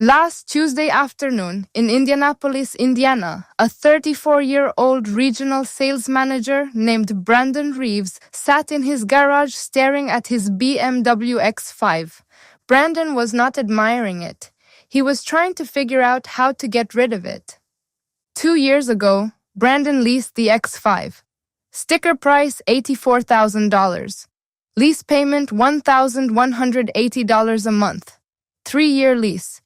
Last Tuesday afternoon, in Indianapolis, Indiana, a 34-year-old regional sales manager named Brandon Reeves sat in his garage staring at his BMW X5. Brandon was not admiring it. He was trying to figure out how to get rid of it. 2 years ago, Brandon leased the X5. Sticker price $84,000. Lease payment $1,180 a month. 3-year lease.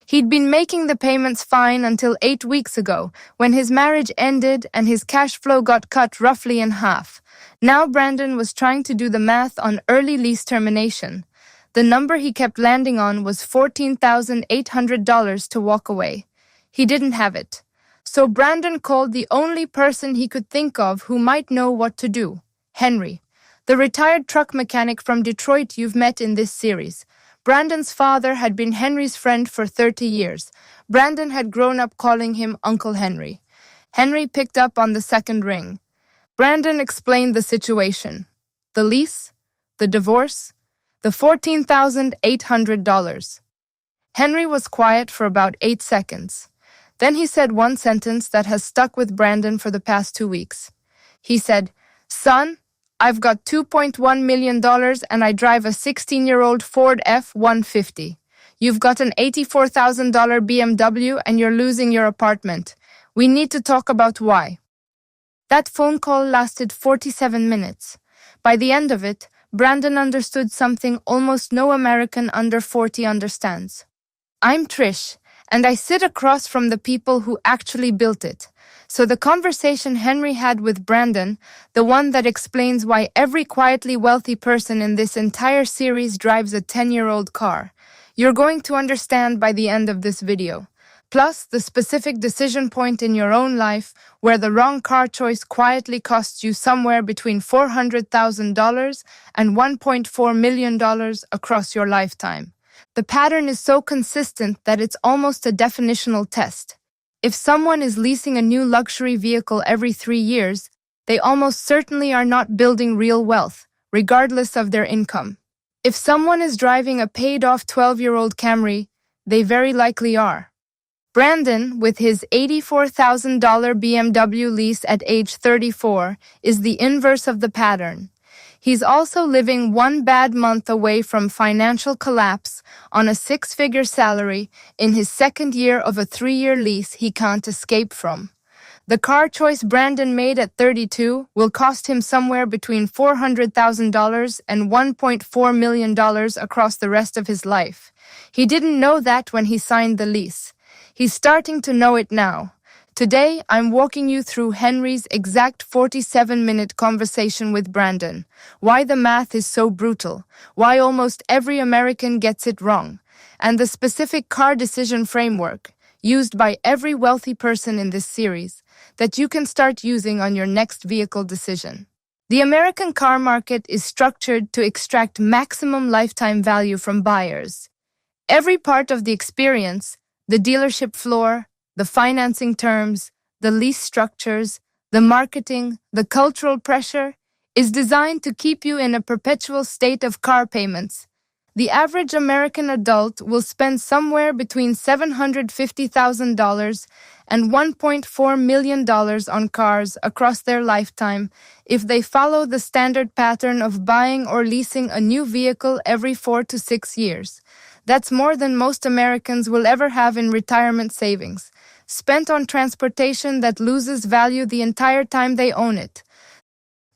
He'd been making the payments fine until 8 weeks ago, when his marriage ended and his cash flow got cut roughly in half. Now Brandon was trying to do the math on early lease termination. The number he kept landing on was $14,800 to walk away. He didn't have it. So Brandon called the only person he could think of who might know what to do, Henry, the retired truck mechanic from Detroit you've met in this series. Brandon's father had been Henry's friend for 30 years. Brandon had grown up calling him Uncle Henry. Henry picked up on the second ring. Brandon explained the situation. The lease, the divorce, the $14,800. Henry was quiet for about 8 seconds. Then he said one sentence that has stuck with Brandon for the past 2 weeks. He said, "Son, I've got $2.1 million and I drive a 16-year-old Ford F-150. You've got an $84,000 BMW and you're losing your apartment. We need to talk about why." That phone call lasted 47 minutes. By the end of it, Brandon understood something almost no American under 40 understands. I'm Trish, and I sit across from the people who actually built it. So the conversation Henry had with Brandon, the one that explains why every quietly wealthy person in this entire series drives a 10-year-old car, you're going to understand by the end of this video. Plus, the specific decision point in your own life where the wrong car choice quietly costs you somewhere between $400,000 and $1.4 million across your lifetime. The pattern is so consistent that it's almost a definitional test. If someone is leasing a new luxury vehicle every 3 years, they almost certainly are not building real wealth, regardless of their income. If someone is driving a paid-off 12-year-old Camry, they very likely are. Brandon, with his $84,000 BMW lease at age 34, is the inverse of the pattern. He's also living one bad month away from financial collapse on a 6-figure salary in his second year of a 3-year lease he can't escape from. The car choice Brandon made at 32 will cost him somewhere between $400,000 and $1.4 million across the rest of his life. He didn't know that when he signed the lease. He's starting to know it now. Today, I'm walking you through Henry's exact 47-minute conversation with Brandon, why the math is so brutal, why almost every American gets it wrong, and the specific car decision framework, used by every wealthy person in this series, that you can start using on your next vehicle decision. The American car market is structured to extract maximum lifetime value from buyers. Every part of the experience, the dealership floor, the financing terms, the lease structures, the marketing, the cultural pressure, is designed to keep you in a perpetual state of car payments. The average American adult will spend somewhere between $750,000 and $1.4 million on cars across their lifetime if they follow the standard pattern of buying or leasing a new vehicle every 4 to 6 years. That's more than most Americans will ever have in retirement savings, spent on transportation that loses value the entire time they own it.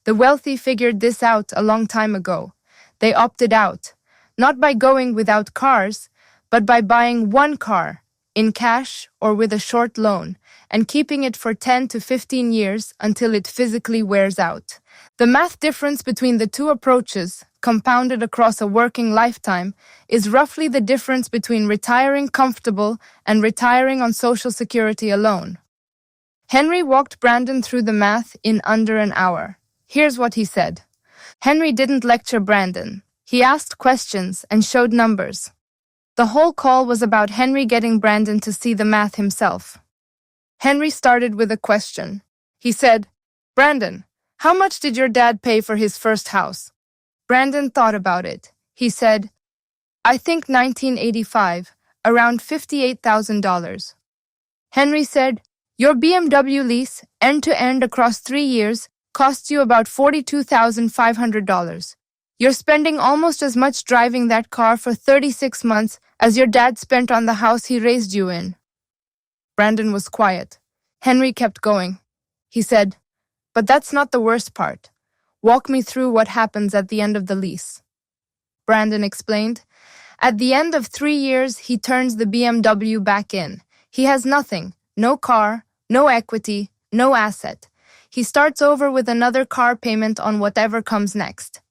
The wealthy figured this out a long time ago. They opted out, not by going without cars, but by buying one car, in cash or with a short loan, and keeping it for 10 to 15 years until it physically wears out. The math difference between the two approaches, compounded across a working lifetime, is roughly the difference between retiring comfortable and retiring on Social Security alone. Henry walked Brandon through the math in under an hour. Here's what he said. Henry didn't lecture Brandon. He asked questions and showed numbers. The whole call was about Henry getting Brandon to see the math himself. Henry started with a question. He said, "Brandon, how much did your dad pay for his first house?" Brandon thought about it. He said, "I think 1985, around $58,000. Henry said, "Your BMW lease, end-to-end across 3 years, costs you about $42,500. You're spending almost as much driving that car for 36 months as your dad spent on the house he raised you in." Brandon was quiet. Henry kept going. He said, "But that's not the worst part. Walk me through what happens at the end of the lease." Brandon explained. At the end of 3 years, he turns the BMW back in. He has nothing, no car, no equity, no asset. He starts over with another car payment on whatever comes next.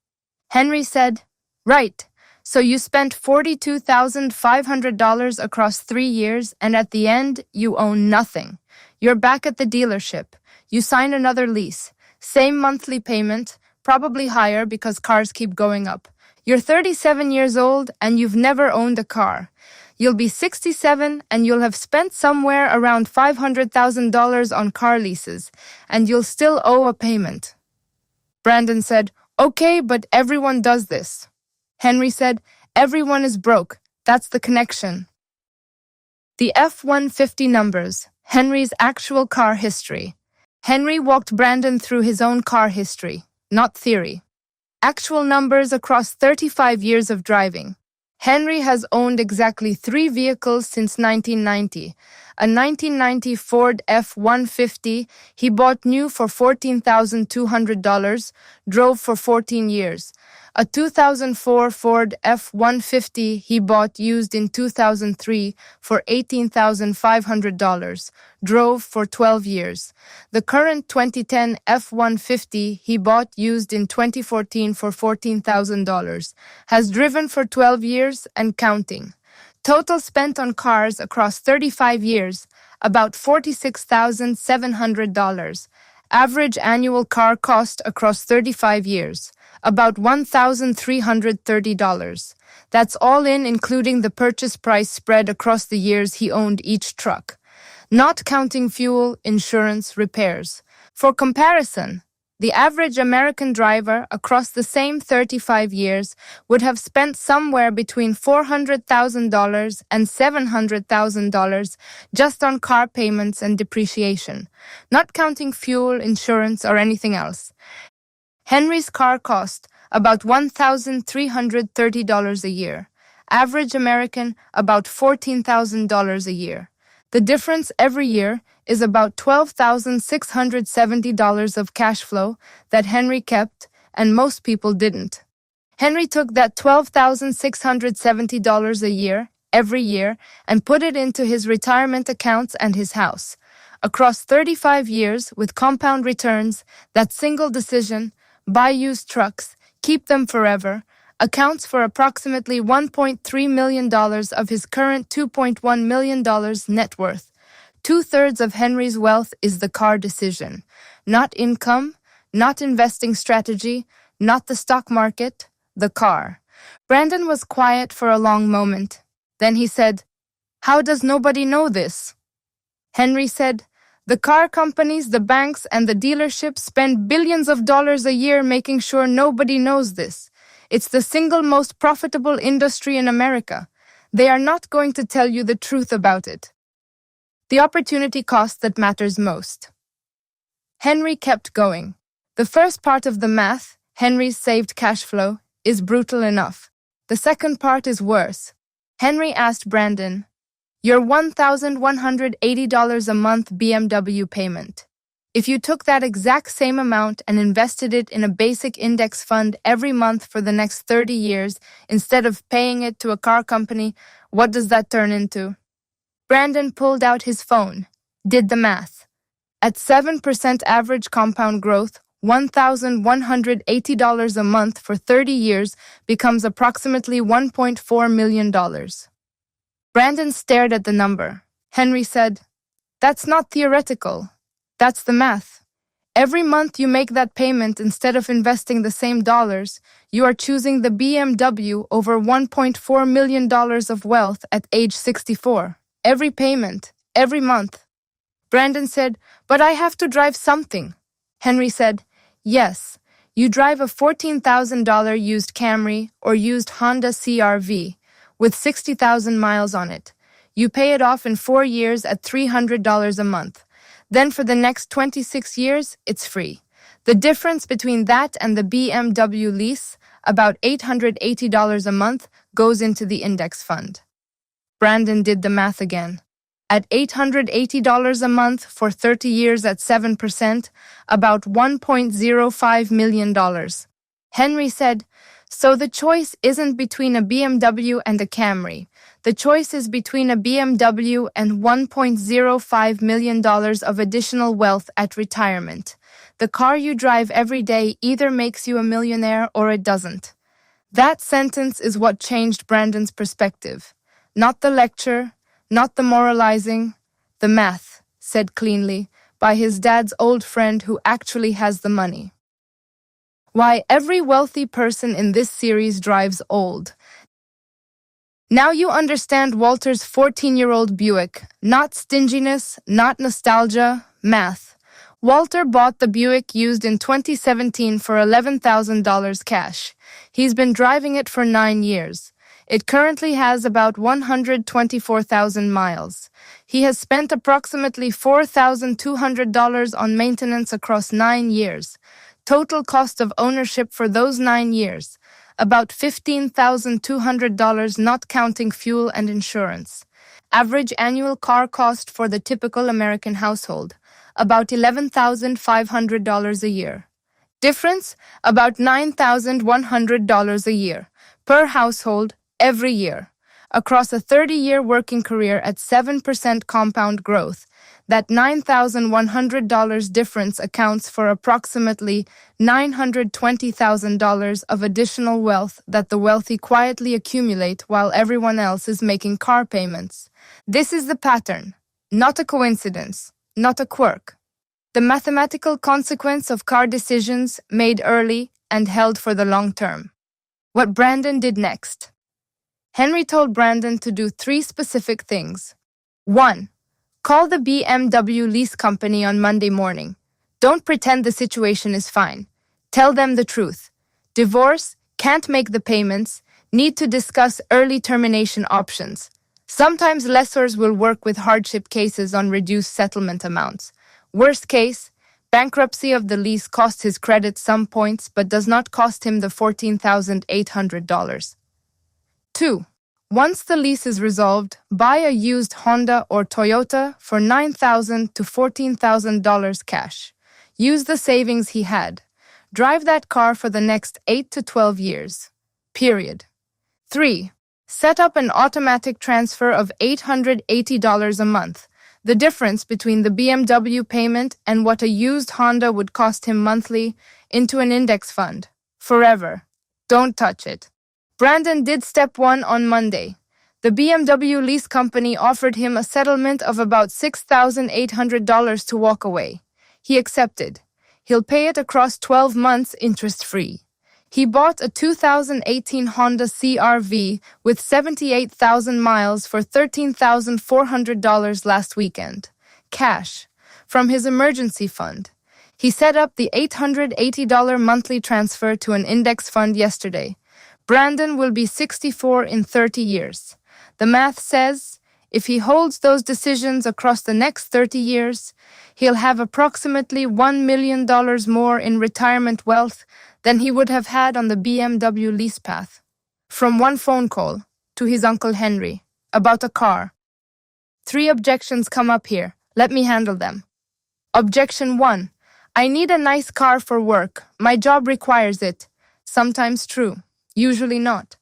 Henry said, "Right, so you spent $42,500 across 3 years, and at the end, you own nothing. You're back at the dealership. You sign another lease. Same monthly payment, probably higher because cars keep going up. You're 37 years old, and you've never owned a car. You'll be 67, and you'll have spent somewhere around $500,000 on car leases, and you'll still owe a payment." Brandon said, "Okay, but everyone does this." Henry said, "Everyone is broke. That's the connection." The F-150 numbers, Henry's actual car history. Henry walked Brandon through his own car history, not theory. Actual numbers across 35 years of driving. Henry has owned exactly 3 vehicles since 1990. A 1990 Ford F-150 he bought new for $14,200, drove for 14 years. A 2004 Ford F-150 he bought used in 2003 for $18,500, drove for 12 years. The current 2010 F-150 he bought used in 2014 for $14,000, has driven for 12 years and counting. Total spent on cars across 35 years, about $46,700. Average annual car cost across 35 years, about $1,330. That's all in, including the purchase price spread across the years he owned each truck. Not counting fuel, insurance, repairs. For comparison, the average American driver across the same 35 years would have spent somewhere between $400,000 and $700,000 just on car payments and depreciation, not counting fuel, insurance, or anything else. Henry's car cost about $1,330 a year. Average American, about $14,000 a year. The difference every year is about $12,670 of cash flow that Henry kept and most people didn't. Henry took that $12,670 a year, every year, and put it into his retirement accounts and his house. Across 35 years with compound returns, that single decision, buy used trucks, keep them forever, accounts for approximately $1.3 million of his current $2.1 million net worth. 2/3 of Henry's wealth is the car decision, not income, not investing strategy, not the stock market, the car. Brandon was quiet for a long moment. Then he said, "How does nobody know this?" Henry said, "The car companies, the banks, and the dealerships spend billions of dollars a year making sure nobody knows this. It's the single most profitable industry in America. They are not going to tell you the truth about it. The opportunity cost that matters most." Henry kept going. The first part of the math, Henry's saved cash flow, is brutal enough. The second part is worse. Henry asked Brandon, "Your $1,180 a month BMW payment. If you took that exact same amount and invested it in a basic index fund every month for the next 30 years, instead of paying it to a car company, what does that turn into?" Brandon pulled out his phone, did the math. At 7% average compound growth, $1,180 a month for 30 years becomes approximately $1.4 million. Brandon stared at the number. Henry said, "That's not theoretical. That's the math. Every month you make that payment instead of investing the same dollars, you are choosing the BMW over $1.4 million of wealth at age 64. Every payment, every month." Brandon said, "But I have to drive something." Henry said, "Yes, you drive a $14,000 used Camry or used Honda CR-V with 60,000 miles on it. You pay it off in 4 years at $300 a month. Then for the next 26 years, it's free. The difference between that and the BMW lease, about $880 a month, goes into the index fund. Brandon did the math again. At $880 a month for 30 years at 7%, about $1.05 million. Henry said, "So the choice isn't between a BMW and a Camry. The choice is between a BMW and $1.05 million of additional wealth at retirement. The car you drive every day either makes you a millionaire or it doesn't." That sentence is what changed Brandon's perspective. Not the lecture, not the moralizing, the math, said cleanly by his dad's old friend who actually has the money. Why every wealthy person in this series drives old. Now you understand Walter's 14-year-old Buick. Not stinginess, not nostalgia, math. Walter bought the Buick used in 2017 for $11,000 cash. He's been driving it for 9 years. It currently has about 124,000 miles. He has spent approximately $4,200 on maintenance across 9 years. Total cost of ownership for those 9 years, about $15,200 not counting fuel and insurance. Average annual car cost for the typical American household, about $11,500 a year. Difference, about $9,100 a year, per household, every year. Across a 30-year working career at 7% compound growth, that $9,100 difference accounts for approximately $920,000 of additional wealth that the wealthy quietly accumulate while everyone else is making car payments. This is the pattern, not a coincidence, not a quirk. The mathematical consequence of car decisions made early and held for the long term. What Brandon did next. Henry told Brandon to do 3 specific things. 1. Call the BMW lease company on Monday morning. Don't pretend the situation is fine. Tell them the truth. Divorce, can't make the payments, need to discuss early termination options. Sometimes lessors will work with hardship cases on reduced settlement amounts. Worst case, bankruptcy of the lease costs his credit some points but does not cost him the $14,800. 2. Once the lease is resolved, buy a used Honda or Toyota for $9,000 to $14,000 cash. Use the savings he had. Drive that car for the next 8 to 12 years. Period. 3. Set up an automatic transfer of $880 a month, the difference between the BMW payment and what a used Honda would cost him monthly, into an index fund. Forever. Don't touch it. Brandon did step 1 on Monday. The BMW lease company offered him a settlement of about $6,800 to walk away. He accepted. He'll pay it across 12 months interest-free. He bought a 2018 Honda CR-V with 78,000 miles for $13,400 last weekend. Cash. From his emergency fund. He set up the $880 monthly transfer to an index fund yesterday. Brandon will be 64 in 30 years. The math says, if he holds those decisions across the next 30 years, he'll have approximately $1 million more in retirement wealth than he would have had on the BMW lease path. From one phone call to his Uncle Henry about a car. 3 objections come up here. Let me handle them. Objection 1. I need a nice car for work. My job requires it. Sometimes true. Usually not.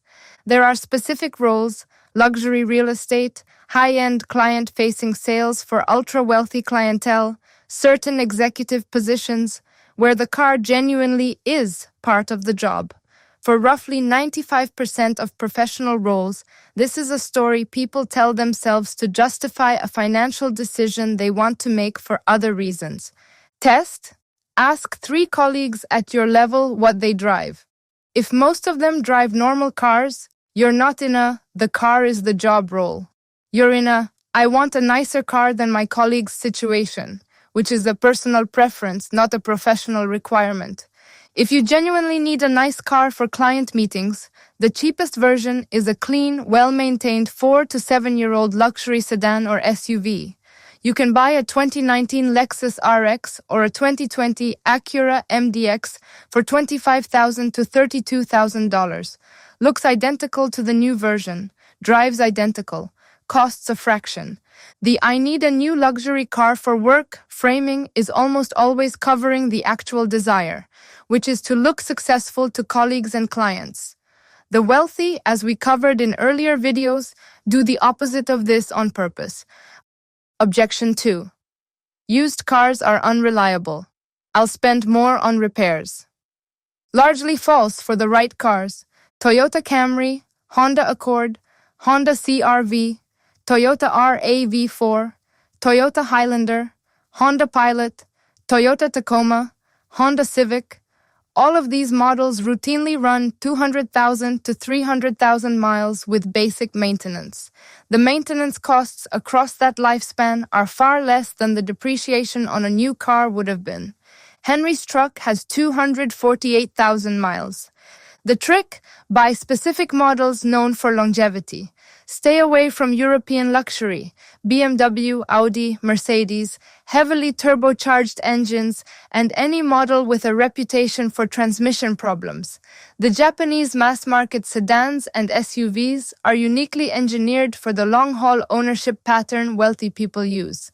There are specific roles, luxury real estate, high-end client-facing sales for ultra-wealthy clientele, certain executive positions, where the car genuinely is part of the job. For roughly 95% of professional roles, this is a story people tell themselves to justify a financial decision they want to make for other reasons. Test: ask 3 colleagues at your level what they drive. If most of them drive normal cars, you're not in a "the car is the job" role. You're in a "I want a nicer car than my colleagues" situation, which is a personal preference, not a professional requirement. If you genuinely need a nice car for client meetings, the cheapest version is a clean, well-maintained 4 to 7-year-old luxury sedan or SUV. You can buy a 2019 Lexus RX or a 2020 Acura MDX for $25,000 to $32,000. Looks identical to the new version, drives identical, costs a fraction. The "I need a new luxury car for work" framing is almost always covering the actual desire, which is to look successful to colleagues and clients. The wealthy, as we covered in earlier videos, do the opposite of this on purpose. Objection 2. Used cars are unreliable. I'll spend more on repairs. Largely false for the right cars. Toyota Camry, Honda Accord, Honda CR-V, Toyota RAV4, Toyota Highlander, Honda Pilot, Toyota Tacoma, Honda Civic. All of these models routinely run 200,000 to 300,000 miles with basic maintenance. The maintenance costs across that lifespan are far less than the depreciation on a new car would have been. Henry's truck has 248,000 miles. The trick? Buy specific models known for longevity. Stay away from European luxury, BMW, Audi, Mercedes, heavily turbocharged engines, and any model with a reputation for transmission problems. The Japanese mass-market sedans and SUVs are uniquely engineered for the long-haul ownership pattern wealthy people use.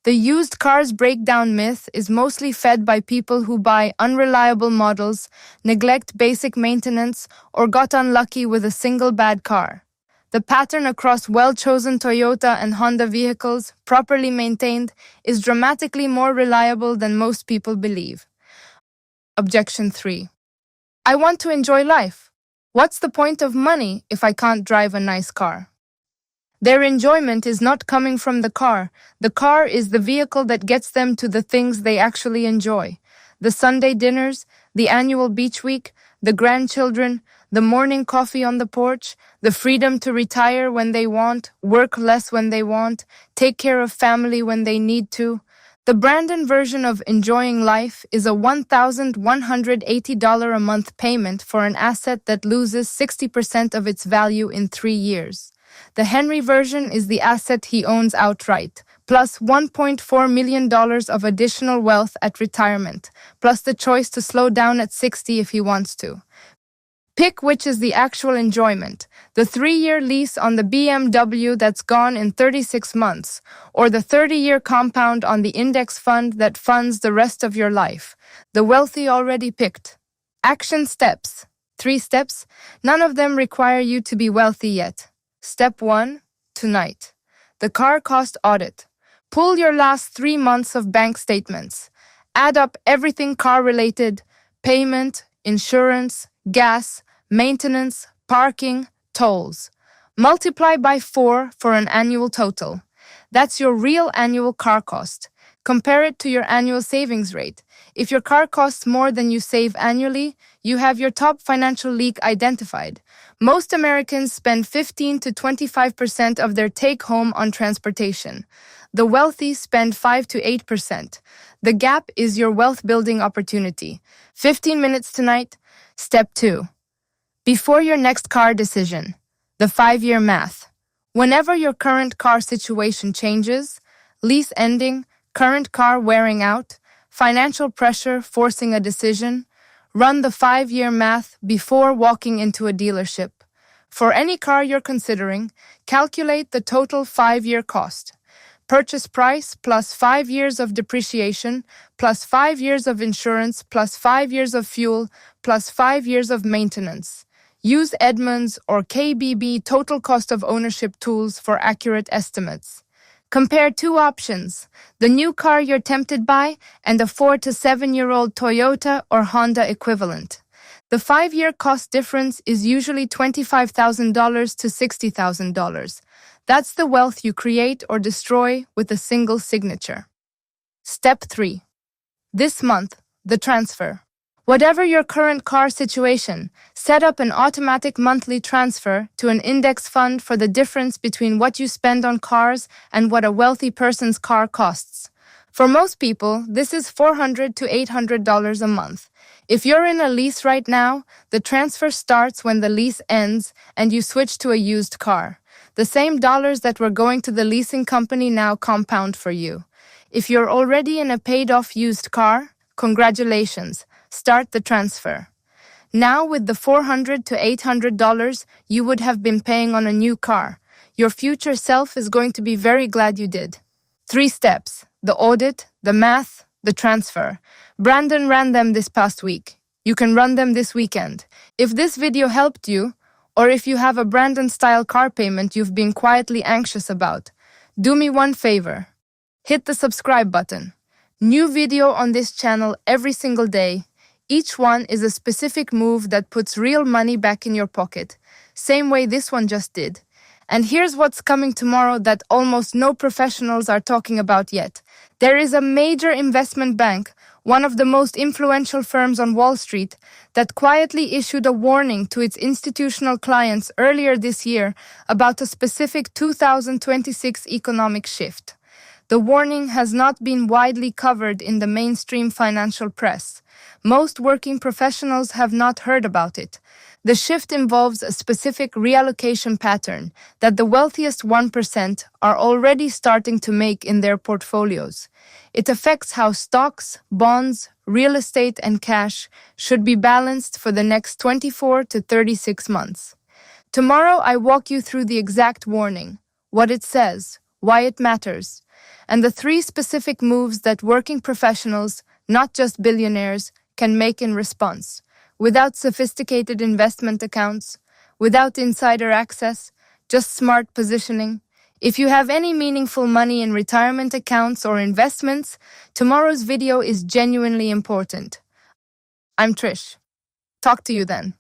The used cars breakdown myth is mostly fed by people who buy unreliable models, neglect basic maintenance, or got unlucky with a single bad car. The pattern across well-chosen Toyota and Honda vehicles, properly maintained, is dramatically more reliable than most people believe. Objection 3. I want to enjoy life. What's the point of money if I can't drive a nice car? Their enjoyment is not coming from the car. The car is the vehicle that gets them to the things they actually enjoy. The Sunday dinners, the annual beach week, the grandchildren, the morning coffee on the porch, the freedom to retire when they want, work less when they want, take care of family when they need to. The Brandon version of enjoying life is a $1,180 a month payment for an asset that loses 60% of its value in 3 years. The Henry version is the asset he owns outright, plus $1.4 million of additional wealth at retirement, plus the choice to slow down at 60 if he wants to. Pick which is the actual enjoyment, the 3-year lease on the BMW that's gone in 36 months, or the 30-year compound on the index fund that funds the rest of your life. The wealthy already picked. Action steps. 3 steps. None of them require you to be wealthy yet. Step 1. Tonight. The car cost audit. Pull your last 3 months of bank statements. Add up everything car-related: payment, insurance, gas, maintenance, parking, tolls. Multiply by 4 for an annual total. That's your real annual car cost. Compare it to your annual savings rate. If your car costs more than you save annually, you have your top financial leak identified. Most Americans spend 15 to 25% of their take-home on transportation. The wealthy spend 5 to 8%. The gap is your wealth-building opportunity. 15 minutes tonight. Step 2. Before your next car decision, the 5-year math. Whenever your current car situation changes, lease ending, current car wearing out, financial pressure forcing a decision, run the 5-year math before walking into a dealership. For any car you're considering, calculate the total 5-year cost. Purchase price plus 5 years of depreciation, plus 5 years of insurance, plus 5 years of fuel, plus 5 years of maintenance. Use Edmunds or KBB total cost of ownership tools for accurate estimates. Compare 2 options, the new car you're tempted by and a 4 to 7-year-old Toyota or Honda equivalent. The 5-year cost difference is usually $25,000 to $60,000. That's the wealth you create or destroy with a single signature. Step 3. This month, the transfer. Whatever your current car situation, set up an automatic monthly transfer to an index fund for the difference between what you spend on cars and what a wealthy person's car costs. For most people, this is $400 to $800 a month. If you're in a lease right now, the transfer starts when the lease ends and you switch to a used car. The same dollars that were going to the leasing company now compound for you. If you're already in a paid-off used car, congratulations, start the transfer. Now with the $400 to $800 you would have been paying on a new car, your future self is going to be very glad you did. 3 steps: the audit, the math, the transfer. Brandon ran them this past week. You can run them this weekend. If this video helped you, or if you have a Brandon-style car payment you've been quietly anxious about, do me one favor. Hit the subscribe button. New video on this channel every single day. Each one is a specific move that puts real money back in your pocket, same way this one just did. And here's what's coming tomorrow that almost no professionals are talking about yet. There is a major investment bank, one of the most influential firms on Wall Street, that quietly issued a warning to its institutional clients earlier this year about a specific 2026 economic shift. The warning has not been widely covered in the mainstream financial press. Most working professionals have not heard about it. The shift involves a specific reallocation pattern that the wealthiest 1% are already starting to make in their portfolios. It affects how stocks, bonds, real estate, and cash should be balanced for the next 24 to 36 months. Tomorrow, I walk you through the exact warning, what it says, why it matters, and the 3 specific moves that working professionals, not just billionaires, can make in response. Without sophisticated investment accounts, without insider access, just smart positioning. If you have any meaningful money in retirement accounts or investments, tomorrow's video is genuinely important. I'm Trish. Talk to you then.